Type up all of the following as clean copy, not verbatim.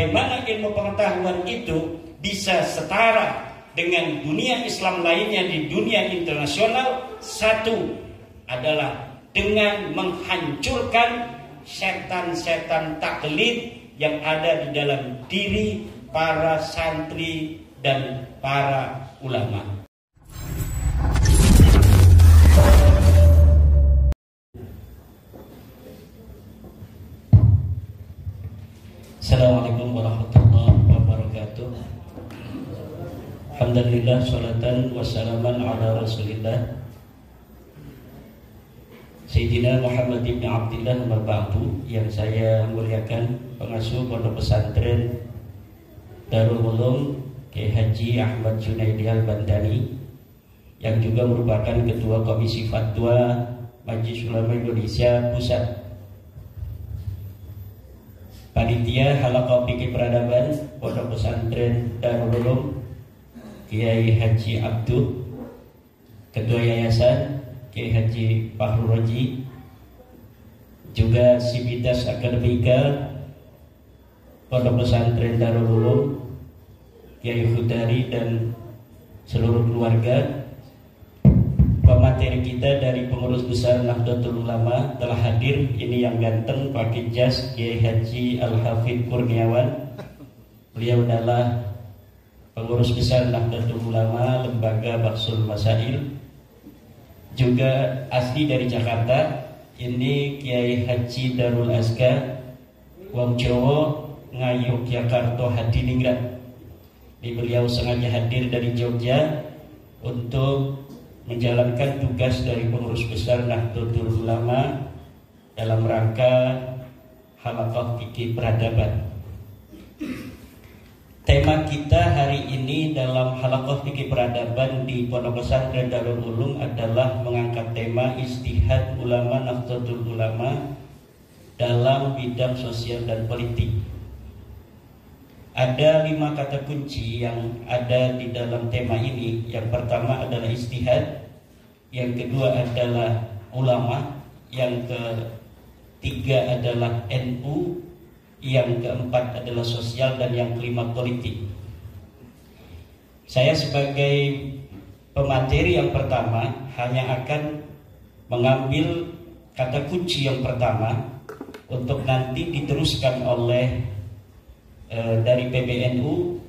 bagaimana ilmu pengetahuan itu bisa setara dengan dunia Islam lainnya di dunia internasional. Satu adalah dengan menghancurkan setan-setan taklid yang ada di dalam diri para santri dan para ulama. Assalamualaikum warahmatullahi wabarakatuh. Alhamdulillah, salatan wassalaman ala rasulillah Sayyidina Muhammad ibn Abdillah Marba'atu, yang saya muliakan pengasuh pondok pesantren Darul Ulum Kiai Haji Ahmad Junaidi Al-Bantani, yang juga merupakan Ketua Komisi Fatwa Majelis Ulama Indonesia Pusat, Panitia Halaqah Fikih Peradaban Pondok Pesantren Darul Ulum Kiai Haji Abdul, Ketua Yayasan Kiai Haji Fahru Roji, juga Sivitas Akademika Pondok Pesantren Darul Ulum Kiai Hudari dan seluruh keluarga. Pemateri kita dari pengurus besar Nahdlatul Ulama telah hadir. Ini yang ganteng pakai jas, Kiai Haji Al-Hafidh Kurniawan. Beliau adalah pengurus besar Nahdlatul Ulama Lembaga Bahsul Masail, juga asli dari Jakarta. Ini Kiai Haji Darul Azka Wong Jowo Ngayogyakarta Hadiningrat. Ini beliau sengaja hadir dari Jogja untuk menjalankan tugas dari pengurus besar Nahdlatul Ulama dalam rangka Halaqah Fikih Peradaban. Tema kita hari ini dalam Halaqah Fikih Peradaban di Pondok Pesantren Darul Ulum adalah mengangkat tema ijtihad ulama Nahdlatul Ulama dalam bidang sosial dan politik. Ada 5 kata kunci yang ada di dalam tema ini. Yang pertama adalah ijtihad, yang kedua adalah ulama, yang ketiga adalah NU, yang keempat adalah sosial, dan yang kelima politik. Saya sebagai pemateri yang pertama hanya akan mengambil kata kunci yang pertama untuk nanti diteruskan oleh dari PBNU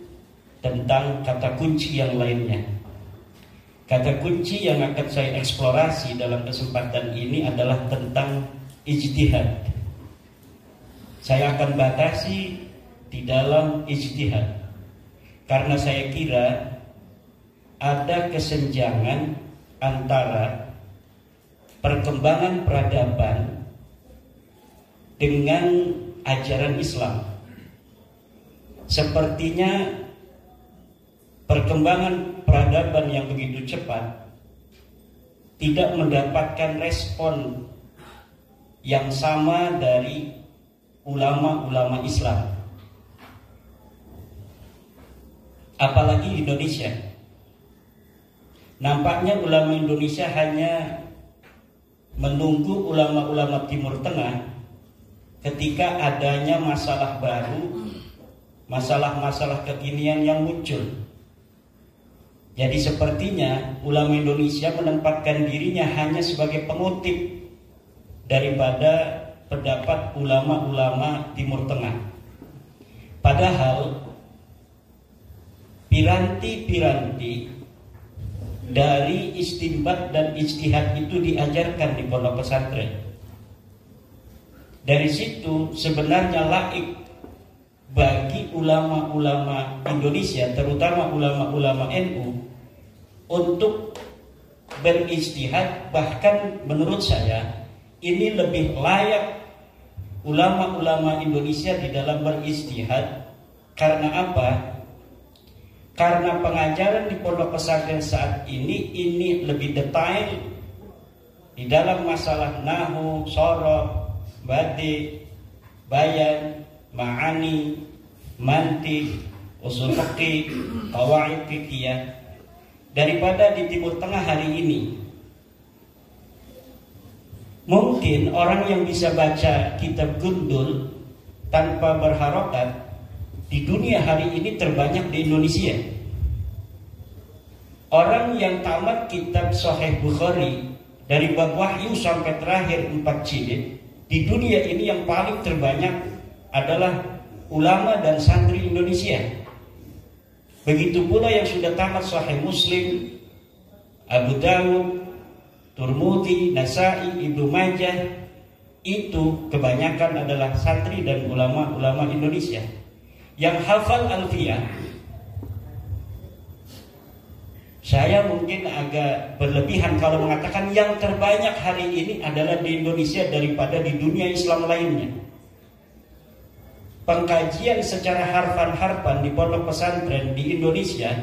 tentang kata kunci yang lainnya. Kata kunci yang akan saya eksplorasi dalam kesempatan ini adalah tentang ijtihad. Saya akan batasi di dalam ijtihad karena saya kira ada kesenjangan antara perkembangan peradaban dengan ajaran Islam. Sepertinya perkembangan peradaban yang begitu cepat tidak mendapatkan respon yang sama dari ulama-ulama Islam, apalagi di Indonesia. Nampaknya ulama Indonesia hanya menunggu ulama-ulama Timur Tengah ketika adanya masalah baru, masalah-masalah kekinian yang muncul. Jadi sepertinya ulama Indonesia menempatkan dirinya hanya sebagai pengutip daripada pendapat ulama-ulama Timur Tengah. Padahal piranti-piranti dari istinbat dan ijtihad itu diajarkan di pondok pesantren. Dari situ sebenarnya laik bagi ulama-ulama Indonesia, terutama ulama-ulama NU, untuk berijtihad. Bahkan menurut saya ini lebih layak ulama-ulama Indonesia di dalam berijtihad. Karena apa? Karena pengajaran di pondok pesantren saat ini lebih detail di dalam masalah nahwu, soroh, badi, bayan, ma'ani, mantik, usul fiqih, qawaid fiqhiyah daripada di Timur Tengah hari ini. Mungkin orang yang bisa baca kitab Gundul tanpa berharokat di dunia hari ini terbanyak di Indonesia. Orang yang tamat kitab Sahih Bukhari dari bab wahyu sampai terakhir 4 jilid, di dunia ini yang paling terbanyak adalah ulama dan santri Indonesia. Begitu pula yang sudah tamat Sahih Muslim, Abu Dawud, Turmudi, Nasai, Ibnu Majah, itu kebanyakan adalah santri dan ulama-ulama Indonesia. Yang hafal Alfiyah, saya mungkin agak berlebihan kalau mengatakan yang terbanyak hari ini adalah di Indonesia daripada di dunia Islam lainnya. Pengkajian secara harfan-harfan di pondok pesantren di Indonesia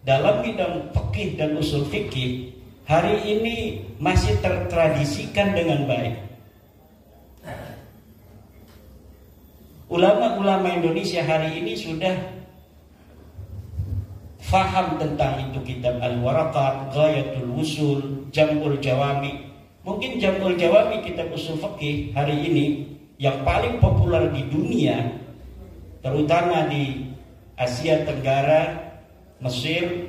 dalam bidang fikih dan usul fikih hari ini masih tertradisikan dengan baik. Ulama-ulama Indonesia hari ini sudah faham tentang itu kitab Al-Waraqat, Ghayatul Wusul, Jam'ul Jawami. Mungkin Jam'ul Jawami kitab usul fikih hari ini yang paling populer di dunia, terutama di Asia Tenggara, Mesir,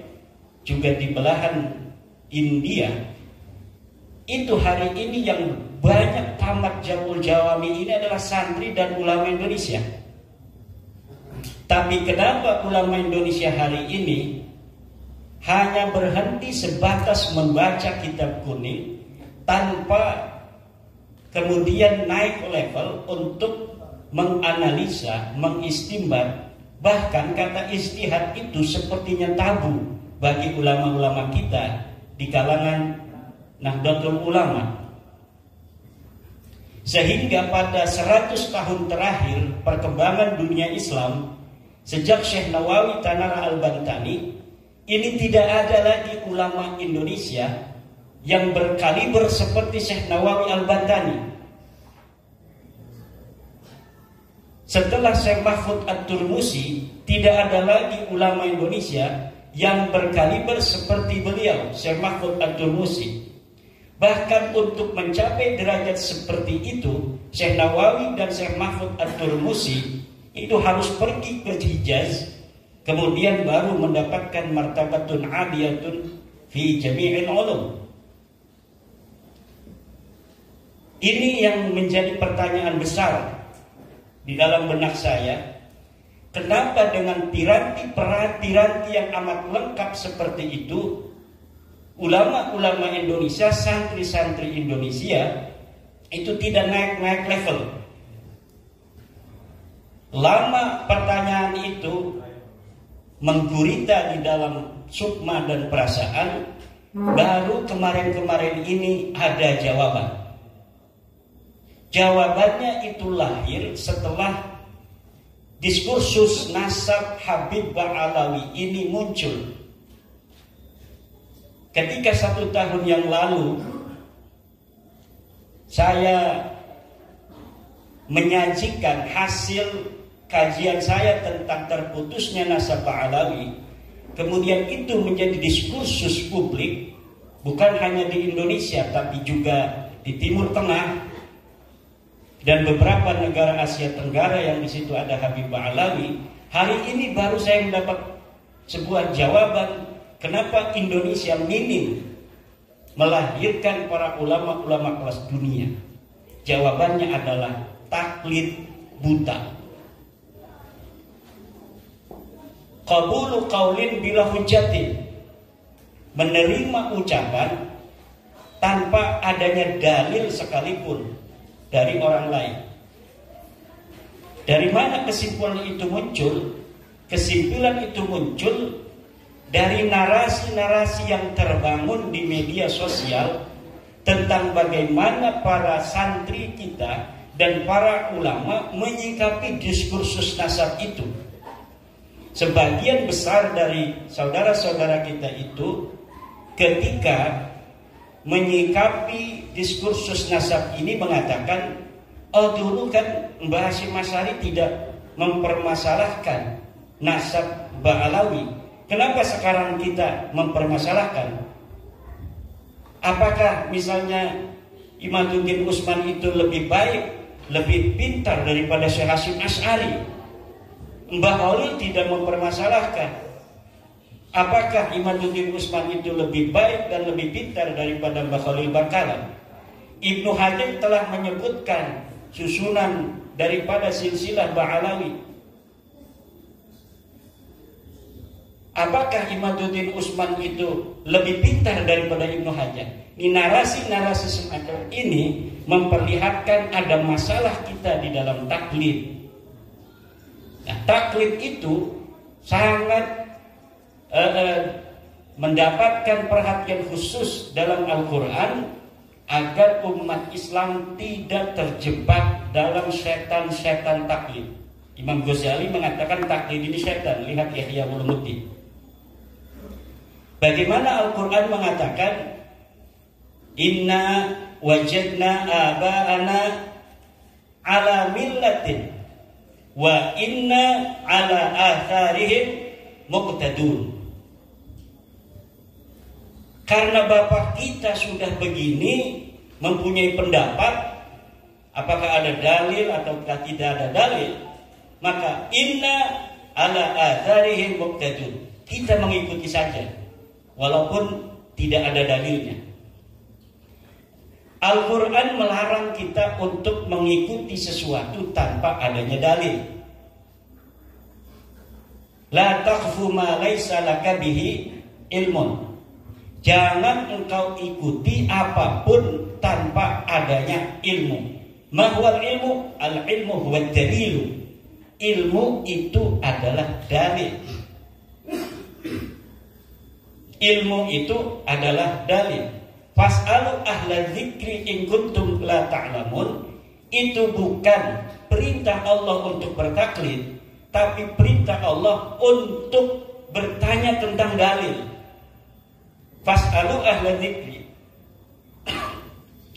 juga di belahan India. Itu hari ini yang banyak tamat Jam'ul Jawami ini adalah santri dan ulama Indonesia. Tapi kenapa ulama Indonesia hari ini hanya berhenti sebatas membaca kitab kuning tanpa kemudian naik level untuk menganalisa, mengistimbat, bahkan kata istihad itu sepertinya tabu bagi ulama-ulama kita di kalangan Nahdlatul Ulama. Sehingga pada 100 tahun terakhir perkembangan dunia Islam sejak Syekh Nawawi Tanara Al-Bantani, ini tidak ada lagi ulama Indonesia yang berkaliber seperti Syekh Nawawi Al-Bantani. Setelah Syekh Mahfud At-Turmusi, tidak ada lagi ulama Indonesia yang berkaliber seperti beliau, Syekh Mahfud At-Turmusi. Bahkan untuk mencapai derajat seperti itu, Syekh Nawawi dan Syekh Mahfud At-Turmusi itu harus pergi ke Hijaz, kemudian baru mendapatkan martabatun aliyatun fi jami'il ulum. Ini yang menjadi pertanyaan besar di dalam benak saya. Kenapa dengan piranti yang amat lengkap seperti itu, ulama-ulama Indonesia, santri-santri Indonesia itu tidak naik level? Lama pertanyaan itu menggurita di dalam sukma dan perasaan, baru kemarin-kemarin ini ada jawaban. Jawabannya itu lahir setelah diskursus nasab Habib Ba'alawi ini muncul. Ketika 1 tahun yang lalu saya menyajikan hasil kajian saya tentang terputusnya nasab Ba'alawi, kemudian itu menjadi diskursus publik, bukan hanya di Indonesia tapi juga di Timur Tengah dan beberapa negara Asia Tenggara yang di situ ada Habib Ba'alawi. Hari ini baru saya mendapat sebuah jawaban kenapa Indonesia minim melahirkan para ulama-ulama kelas dunia. Jawabannya adalah taklid buta. Qabulu qaulin bila hujjatin, menerima ucapan tanpa adanya dalil sekalipun dari orang lain. Dari mana kesimpulan itu muncul? Kesimpulan itu muncul dari narasi-narasi yang terbangun di media sosial tentang bagaimana para santri kita dan para ulama menyikapi diskursus nasab itu. Sebagian besar dari saudara-saudara kita itu ketika menyikapi diskursus nasab ini mengatakan, oh dulu kan Mbah Hasyim Asy'ari tidak mempermasalahkan nasab Ba'alawi, kenapa sekarang kita mempermasalahkan? Apakah misalnya Imaduddin Utsman itu lebih baik, lebih pintar daripada Syekh Hasyim Asy'ari? Mbah Khalil tidak mempermasalahkan apakah Imaduddin Utsman itu lebih baik dan lebih pintar daripada Mbah Khalil Bangkalan. Ibnu Hajar telah menyebutkan susunan daripada silsilah Ba'alawi. Apakah Imaduddin Utsman itu lebih pintar daripada Ibnu Hajar? Ini narasi-narasi semacam ini memperlihatkan ada masalah kita di dalam taklid. Nah, taklid itu sangat mendapatkan perhatian khusus dalam Al-Quran agar umat Islam tidak terjebak dalam setan-setan taklid. Imam Ghazali mengatakan taklid ini setan. Lihat Ihya Ulumuddin. Bagaimana Al-Quran mengatakan inna wajadna aba'ana ala millatin wa inna ala atharihim muqtadun. Karena bapak kita sudah begini, mempunyai pendapat, apakah ada dalil atau tidak ada dalil, maka inna ala atharihim muqtadun. Kita mengikuti saja walaupun tidak ada dalilnya. Al-Quran melarang kita untuk mengikuti sesuatu tanpa adanya dalil. La taqfu ma laysa laka bihi ilmun. Jangan engkau ikuti apapun tanpa adanya ilmu. Ma huwal ilmu? Al-ilmu huwa dalilu. Ilmu itu adalah dalil. Ilmu itu adalah dalil. Fas'alu ahla dzikri in kuntum la ta'lamun. Itu bukan perintah Allah untuk bertaklid, tapi perintah Allah untuk bertanya tentang dalil. Fas'alu ahla dzikri.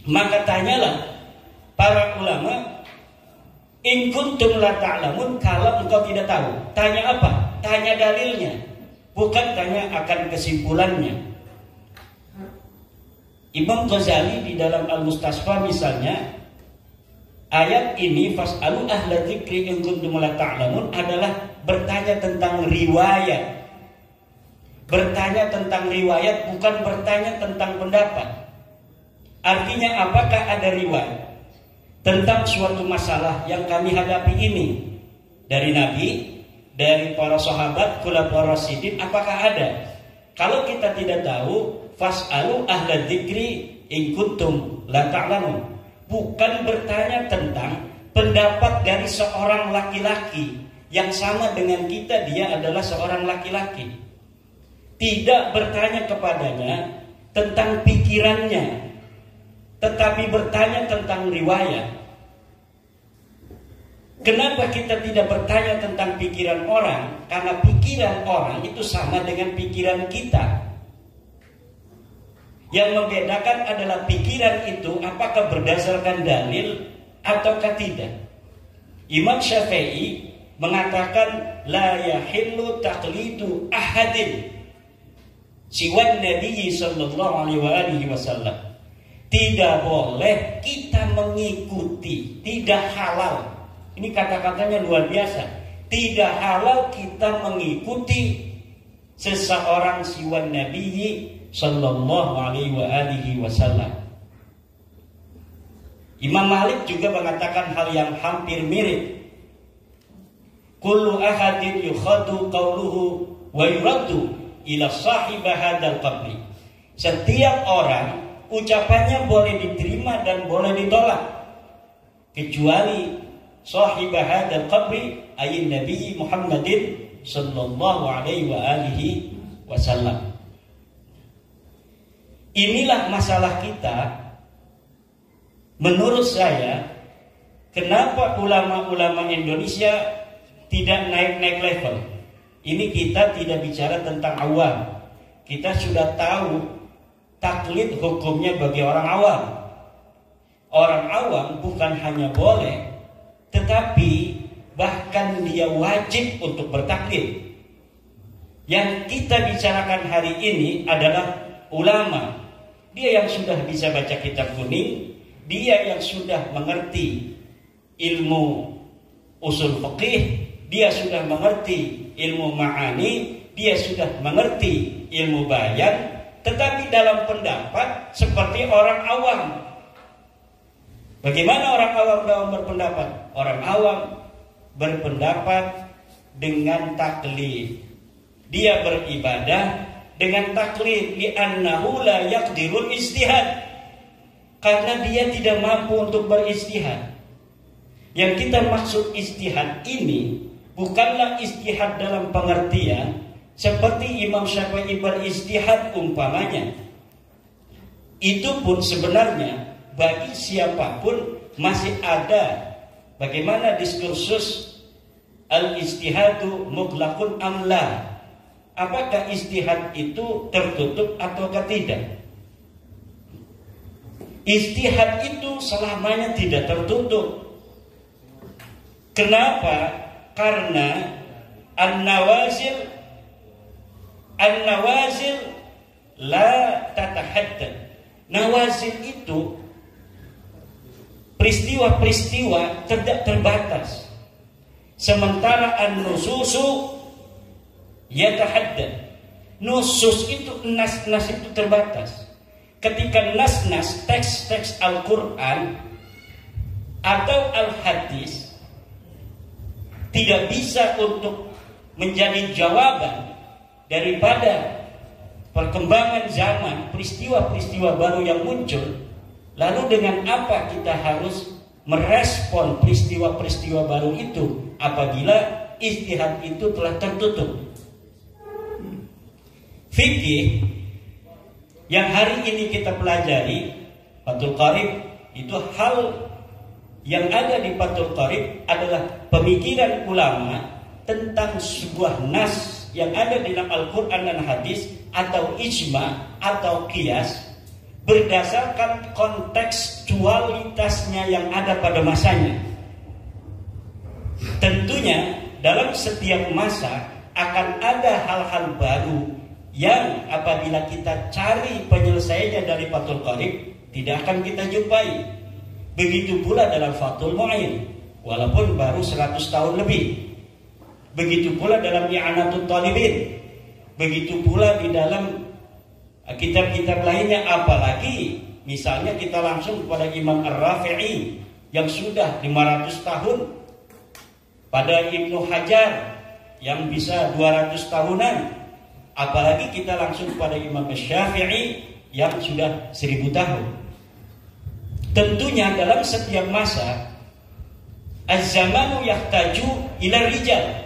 Maka tanyalah para ulama, in kuntum la ta'lamun, kalau engkau tidak tahu. Tanya apa? Tanya dalilnya, bukan tanya akan kesimpulannya. Imam Ghazali di dalam Al-Mustasfa misalnya, ayat ini fas'alu ahla dzikri in kuntum la ta'lamun adalah bertanya tentang riwayat. Bertanya tentang riwayat, bukan bertanya tentang pendapat. Artinya apakah ada riwayat tentang suatu masalah yang kami hadapi ini dari Nabi, dari para sahabat, khulafaur rasyidin, apakah ada? Kalau kita tidak tahu, fas'alu ahla dzikri in kuntum la ta'lamun. Bukan bertanya tentang pendapat dari seorang laki-laki yang sama dengan kita, dia adalah seorang laki-laki. Tidak bertanya kepadanya tentang pikirannya, tetapi bertanya tentang riwayat. Kenapa kita tidak bertanya tentang pikiran orang? Karena pikiran orang itu sama dengan pikiran kita. Yang membedakan adalah pikiran itu apakah berdasarkan dalil ataukah tidak. Imam Syafi'i mengatakan la yahillu taqlidu ahadin siwan Nabi sallallahu alaihi wasallam. Tidak boleh kita mengikuti, tidak halal. Ini kata-katanya luar biasa. Tidak halal kita mengikuti seseorang siwan Nabi sallallahu alaihi wasallam. Imam Malik juga mengatakan hal yang hampir mirip. Kullu ahadin yukhadu qawluhu wa yuraddu ila sahibah hadzal qabri. Setiap orang ucapannya boleh diterima dan boleh ditolak kecuali sahibah hadzal qabri ayyin Nabi Muhammadin sallallahu alaihi wasallam. Inilah masalah kita. Menurut saya, kenapa ulama-ulama Indonesia tidak naik-naik level? Ini kita tidak bicara tentang awam. Kita sudah tahu taklid hukumnya bagi orang awam. Orang awam bukan hanya boleh, tetapi bahkan dia wajib untuk bertaklid. Yang kita bicarakan hari ini adalah ulama. Dia yang sudah bisa baca kitab kuning, dia yang sudah mengerti ilmu usul fikih, dia sudah mengerti ilmu ma'ani, dia sudah mengerti ilmu bayan, tetapi dalam pendapat seperti orang awam. Bagaimana orang awam dalam berpendapat? Orang awam berpendapat dengan taklid. Dia beribadah dengan taklid, li'annahu la yaqdirul ijtihad. Karena dia tidak mampu untuk berijtihad. Yang kita maksud ijtihad ini bukanlah ijtihad dalam pengertian seperti Imam Syafi'i berijtihad umpamanya. Itu pun sebenarnya bagi siapapun masih ada. Bagaimana diskursus al-ijtihadu mutlaqun amla? Apakah ijtihad itu tertutup ataukah tidak? Ijtihad itu selamanya tidak tertutup. Kenapa? Karena an-nawazil la tatahaddad. Nawazil itu peristiwa-peristiwa tidak terbatas. Sementara an-nususu yatahaddad. Nusus itu, nas-nas itu terbatas. Ketika nas-nas, teks-teks Al-Quran atau Al-Hadis tidak bisa untuk menjadi jawaban daripada perkembangan zaman, peristiwa-peristiwa baru yang muncul, lalu dengan apa kita harus merespon peristiwa-peristiwa baru itu apabila ijtihad itu telah tertutup? Fikih yang hari ini kita pelajari, Fathul Qarib, itu hal yang ada di Fathul Qarib adalah pemikiran ulama tentang sebuah nas yang ada di dalam Al-Quran dan Hadis atau ijma atau qiyas berdasarkan kontekstualitasnya yang ada pada masanya. Tentunya dalam setiap masa akan ada hal-hal baru yang apabila kita cari penyelesaiannya dari Fathul Qarib tidak akan kita jumpai. Begitu pula dalam Fathul Mu'in, walaupun baru 100 tahun lebih. Begitu pula dalam I'anatul Talibin. Begitu pula di dalam kitab-kitab lainnya, apalagi misalnya kita langsung kepada Imam Ar-Rafi'i yang sudah 500 tahun, pada Ibnu Hajar yang bisa 200 tahunan, apalagi kita langsung kepada Imam Syafi'i yang sudah 1000 tahun. Tentunya dalam setiap masa az-zamanu yahtaju ila rijal.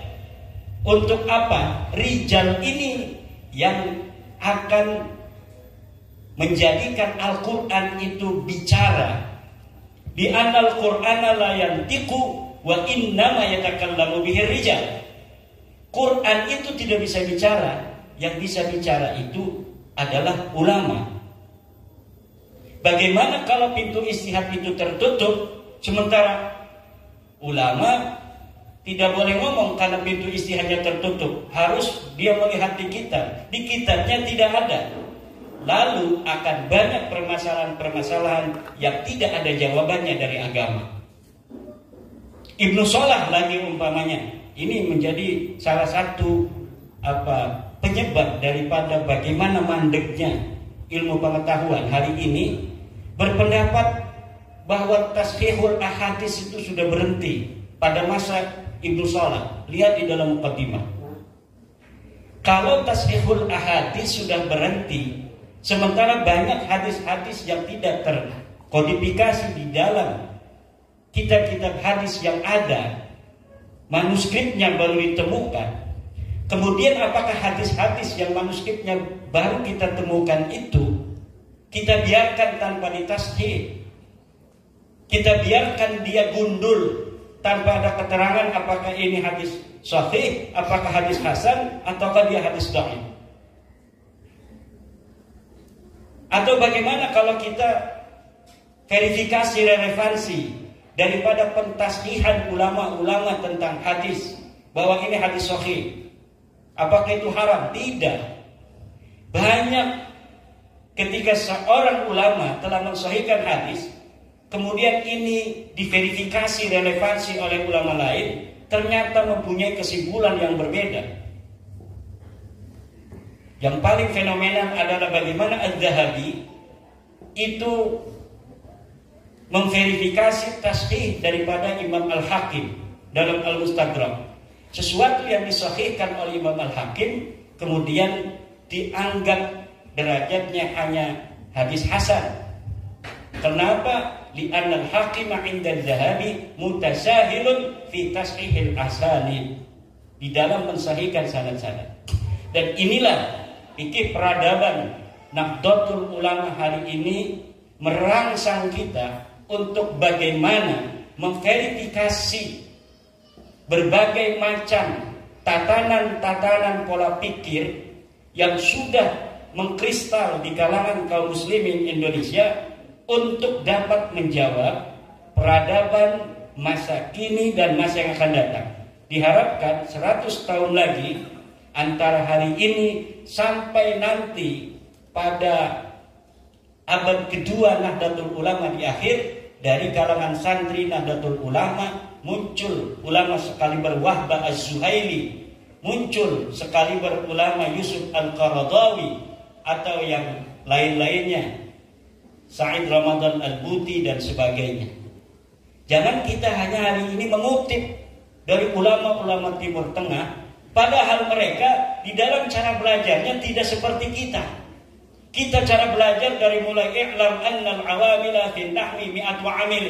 Untuk apa? Rijal ini yang akan menjadikan Al-Quran itu bicara. Bi anal Qur'ana la yantiqu wa innama yatakallamu bihi rijal. Quran itu tidak bisa bicara, yang bisa bicara itu adalah ulama. Bagaimana kalau pintu ijtihad itu tertutup, sementara ulama tidak boleh ngomong karena pintu ijtihadnya tertutup, harus dia melihat di kitab. Di kitabnya tidak ada. Lalu akan banyak permasalahan-permasalahan yang tidak ada jawabannya dari agama. Ibnu Shalah lagi umpamanya, ini menjadi salah satu penyebab daripada bagaimana mandeknya ilmu pengetahuan hari ini, berpendapat bahwa tashihul ahadits itu sudah berhenti pada masa Ibnu Shalah. Lihat di dalam muqaddimah. Kalau tashihul ahadits sudah berhenti, sementara banyak hadis-hadis yang tidak terkodifikasi di dalam kitab-kitab hadis yang ada, manuskripnya baru ditemukan. Kemudian apakah hadis-hadis yang manuskripnya baru kita temukan itu kita biarkan tanpa ditashih? Kita biarkan dia gundul tanpa ada keterangan apakah ini hadis sahih, apakah hadis hasan, ataukah dia hadis dhaif? Atau bagaimana kalau kita verifikasi relevansi daripada pentashihan ulama-ulama tentang hadis, bahwa ini hadis sahih, apakah itu haram? Tidak. Banyak ketika seorang ulama telah mensahihkan hadis, kemudian ini diverifikasi relevansi oleh ulama lain, ternyata mempunyai kesimpulan yang berbeda. Yang paling fenomenal adalah bagaimana Az-Zahabi itu memverifikasi tashdih daripada Imam Al-Hakim dalam Al-Mustadrak. Sesuatu yang disahihkan oleh Imam Al-Hakim kemudian dianggap derajatnya hanya hadis hasan. Kenapa? Li'anna al-hakim 'inda Az-Zahabi mutasahilun fi tashihil asanid, di dalam mensahihkan sanad-sanad. Dan inilah fikih peradaban Nahdlatul Ulama hari ini merangsang kita untuk bagaimana memverifikasi berbagai macam tatanan-tatanan pola pikir yang sudah mengkristal di kalangan kaum muslimin Indonesia untuk dapat menjawab peradaban masa kini dan masa yang akan datang. Diharapkan 100 tahun lagi antara hari ini sampai nanti pada abad kedua Nahdlatul Ulama di akhir, dari kalangan santri Nahdlatul Ulama muncul ulama sekaliber Wahbah Az-Zuhaili, muncul sekaliber ulama Yusuf Al-Qaradawi atau yang lain-lainnya, Said Ramadan Al-Buti dan sebagainya. Jangan kita hanya hari ini mengutip dari ulama-ulama Timur Tengah, padahal mereka di dalam cara belajarnya tidak seperti kita. Kita cara belajar dari mulai i'lam annal awamila fi nahwi mi'atu amil.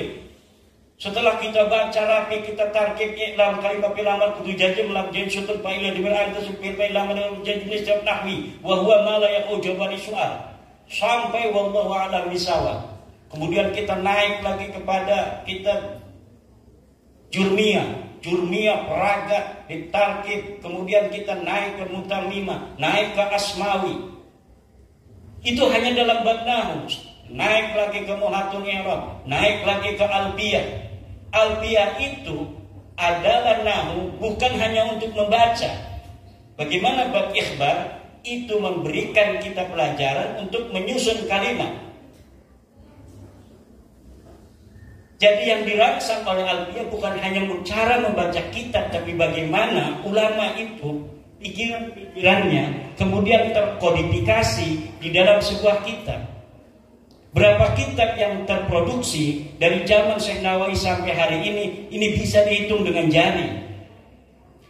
Setelah kita baca rapi, kita tarkib i'lam kalimat filamal kudu jajim lam jin sutun fa'ila dimir'an tasufir fa'ilam jenis jawab nahwi wa huwa ma la yaqujabani su'al, sampai wallahu a'lam bisawab. Kemudian kita naik lagi kepada kitab Jurmiyah Peraga ditarkib, kemudian kita naik ke Mutamimah, naik ke Asmawi. Itu hanya dalam bab nahwu. Naik lagi ke Muhatul I'rab, naik lagi ke Alfiyah. Alfiyah itu adalah nahwu bukan hanya untuk membaca. Bagaimana bab ikhbar itu memberikan kita pelajaran untuk menyusun kalimat. Jadi yang dirangsang oleh Alfiyah bukan hanya cara membaca kitab, tapi bagaimana ulama itu pikiran-pikirannya kemudian terkodifikasi di dalam sebuah kitab. Berapa kitab yang terproduksi dari zaman Syekh Nawawi sampai hari ini bisa dihitung dengan jari.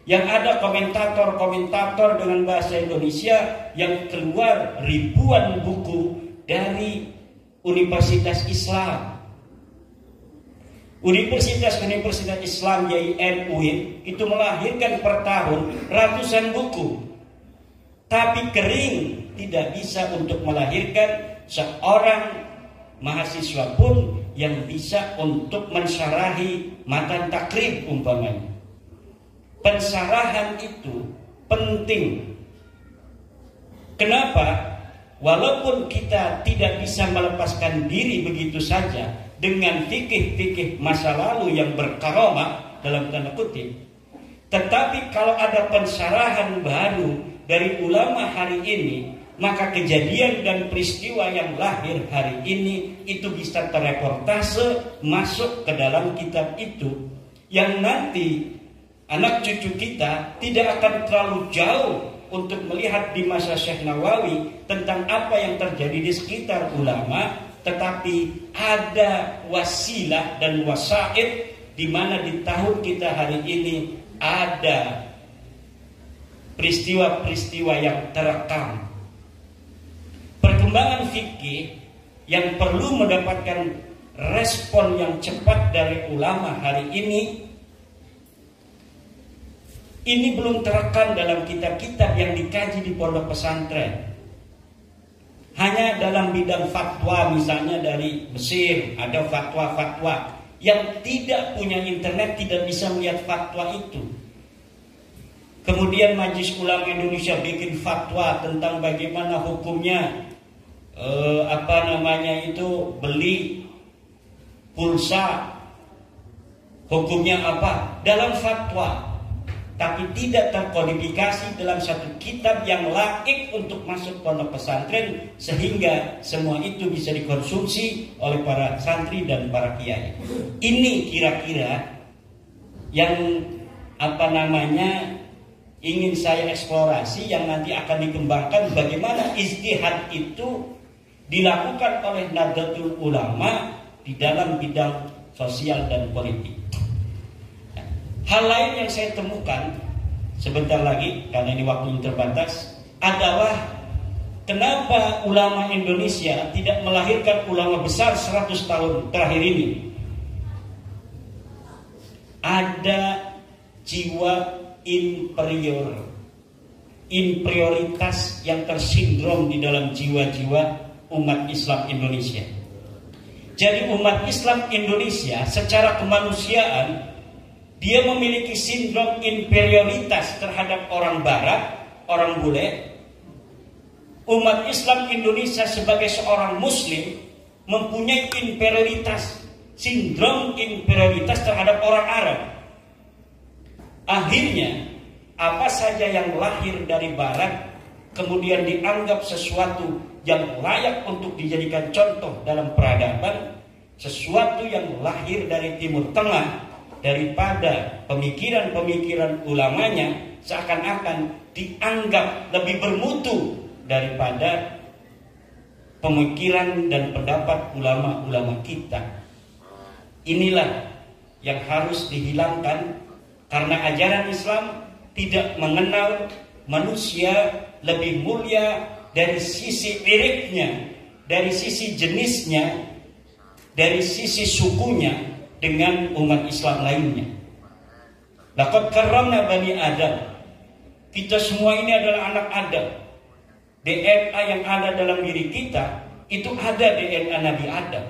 Yang ada komentator-komentator dengan bahasa Indonesia yang keluar ribuan buku dari Universitas Islam. Universitas Islam YIN UIN itu melahirkan per tahun ratusan buku. Tapi kering, tidak bisa untuk melahirkan seorang mahasiswa pun yang bisa untuk mensyarahi matan takrib umpamanya. Pensarahan itu penting. Kenapa? Walaupun kita tidak bisa melepaskan diri begitu saja dengan fikih-fikih masa lalu yang berkaromah dalam tanda kutip, tetapi kalau ada pensarahan baru dari ulama hari ini, maka kejadian dan peristiwa yang lahir hari ini itu bisa terreportase masuk ke dalam kitab itu, yang nanti anak cucu kita tidak akan terlalu jauh untuk melihat di masa Syekh Nawawi tentang apa yang terjadi di sekitar ulama. Tetapi ada wasilah dan wasaid di mana di tahun kita hari ini ada peristiwa-peristiwa yang terekam. Perkembangan fikih yang perlu mendapatkan respon yang cepat dari ulama hari ini belum terekam dalam kitab-kitab yang dikaji di pondok pesantren. Hanya dalam bidang fatwa, misalnya dari Mesir ada fatwa-fatwa yang tidak punya internet tidak bisa melihat fatwa itu. Kemudian Majelis Ulama Indonesia bikin fatwa tentang bagaimana hukumnya beli pulsa, hukumnya apa dalam fatwa, tapi tidak terkodifikasi dalam satu kitab yang laik untuk masuk pondok pesantren, sehingga semua itu bisa dikonsumsi oleh para santri dan para kiai. Ini kira-kira yang ingin saya eksplorasi yang nanti akan dikembangkan bagaimana ijtihad itu dilakukan oleh Nahdlatul Ulama di dalam bidang sosial dan politik. Hal lain yang saya temukan sebentar lagi karena ini waktunya terbatas adalah kenapa ulama Indonesia tidak melahirkan ulama besar 100 tahun terakhir ini. Ada jiwa inferioritas yang tersindrom di dalam jiwa-jiwa umat Islam Indonesia. Jadi umat Islam Indonesia secara kemanusiaan dia memiliki sindrom inferioritas terhadap orang Barat, orang bule. Umat Islam Indonesia sebagai seorang Muslim mempunyai inferioritas, sindrom inferioritas terhadap orang Arab. Akhirnya apa saja yang lahir dari Barat kemudian dianggap sesuatu yang layak untuk dijadikan contoh dalam peradaban, sesuatu yang lahir dari Timur Tengah daripada pemikiran-pemikiran ulamanya seakan-akan dianggap lebih bermutu daripada pemikiran dan pendapat ulama-ulama kita. Inilah yang harus dihilangkan karena ajaran Islam tidak mengenal manusia lebih mulia dari sisi iriknya, dari sisi jenisnya, dari sisi sukunya dengan umat Islam lainnya. Laqad karramna bani Adam. Kita semua ini adalah anak Adam. DNA yang ada dalam diri kita itu ada DNA Nabi Adam.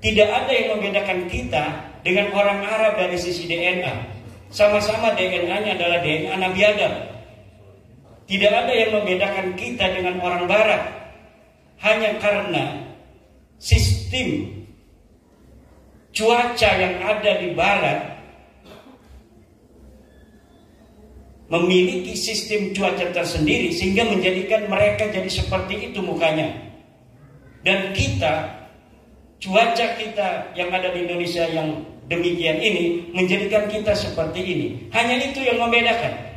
Tidak ada yang membedakan kita dengan orang Arab dari sisi DNA. Sama-sama DNA-nya adalah DNA Nabi Adam. Tidak ada yang membedakan kita dengan orang Barat. Hanya karena sistem cuaca yang ada di Barat memiliki sistem cuaca tersendiri sehingga menjadikan mereka jadi seperti itu mukanya. Dan kita, cuaca kita yang ada di Indonesia yang demikian ini menjadikan kita seperti ini. Hanya itu yang membedakan.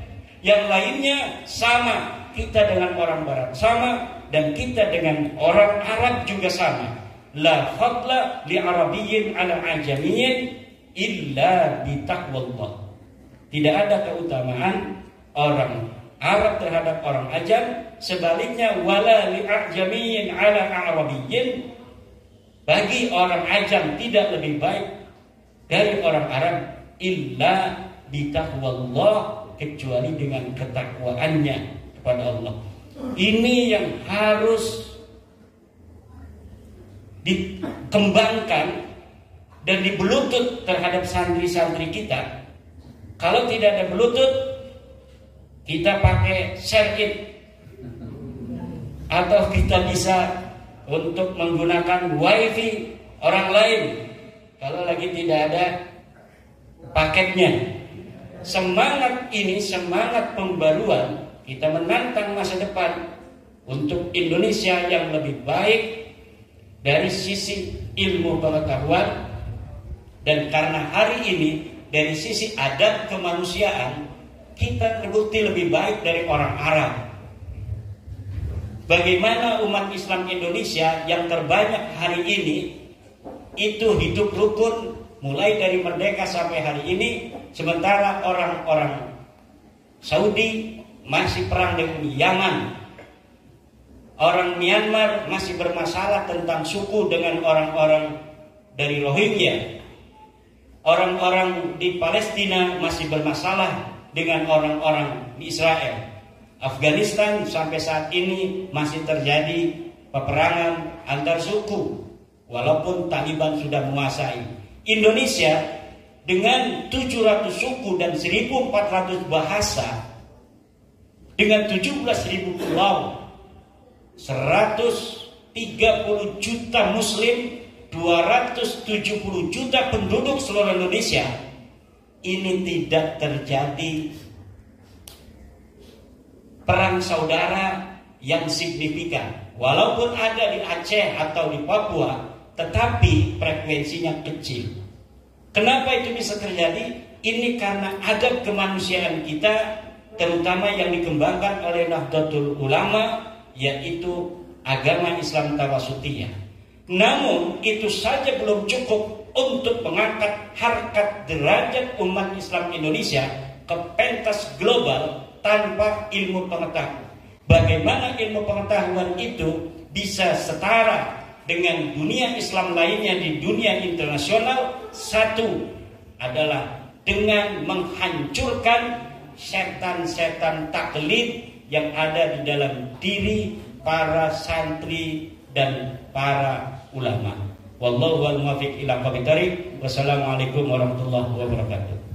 Yang lainnya sama, kita dengan orang Barat sama, dan kita dengan orang Arab juga sama. La fadla li Arabiyyin ala ajamiyyin illa bitaqwallah. Tidak ada keutamaan orang Arab terhadap orang Ajam, sebaliknya wala li ajamiyyin ala arabiyyin. Bagi orang Ajam tidak lebih baik dari orang Arab illa bitaqwallah, kecuali dengan ketakwaannya kepada Allah. Ini yang harus dikembangkan dan dibelutut terhadap santri-santri kita. Kalau tidak ada belutut, kita pakai syar'id atau kita bisa untuk menggunakan wifi orang lain kalau lagi tidak ada paketnya. Semangat ini, semangat pembaruan, kita menantang masa depan untuk Indonesia yang lebih baik dari sisi ilmu pengetahuan, dan karena hari ini dari sisi adab kemanusiaan kita terbukti lebih baik dari orang Arab. Bagaimana umat Islam Indonesia yang terbanyak hari ini itu hidup rukun mulai dari merdeka sampai hari ini, sementara orang-orang Saudi masih perang dengan Yaman. Orang Myanmar masih bermasalah tentang suku dengan orang-orang dari Rohingya. Orang-orang di Palestina masih bermasalah dengan orang-orang di Israel. Afghanistan sampai saat ini masih terjadi peperangan antar suku, walaupun Taliban sudah menguasai. Indonesia dengan 700 suku dan 1.400 bahasa, dengan 17.000 pulau, 130 juta muslim, 270 juta penduduk seluruh Indonesia, ini tidak terjadi perang saudara yang signifikan. Walaupun ada di Aceh atau di Papua, tetapi frekuensinya kecil. Kenapa itu bisa terjadi? Ini karena adab kemanusiaan kita, terutama yang dikembangkan oleh Nahdlatul Ulama, yaitu agama Islam Tawasutiyah. Namun itu saja belum cukup untuk mengangkat harkat derajat umat Islam Indonesia ke pentas global tanpa ilmu pengetahuan. Bagaimana ilmu pengetahuan itu bisa setara dengan dunia Islam lainnya di dunia internasional? Satu adalah dengan menghancurkan setan-setan taklid yang ada di dalam diri para santri dan para ulama. Wallahu wal muwaffiq ila aqwamit thoriq. Wassalamualaikum warahmatullahi wabarakatuh.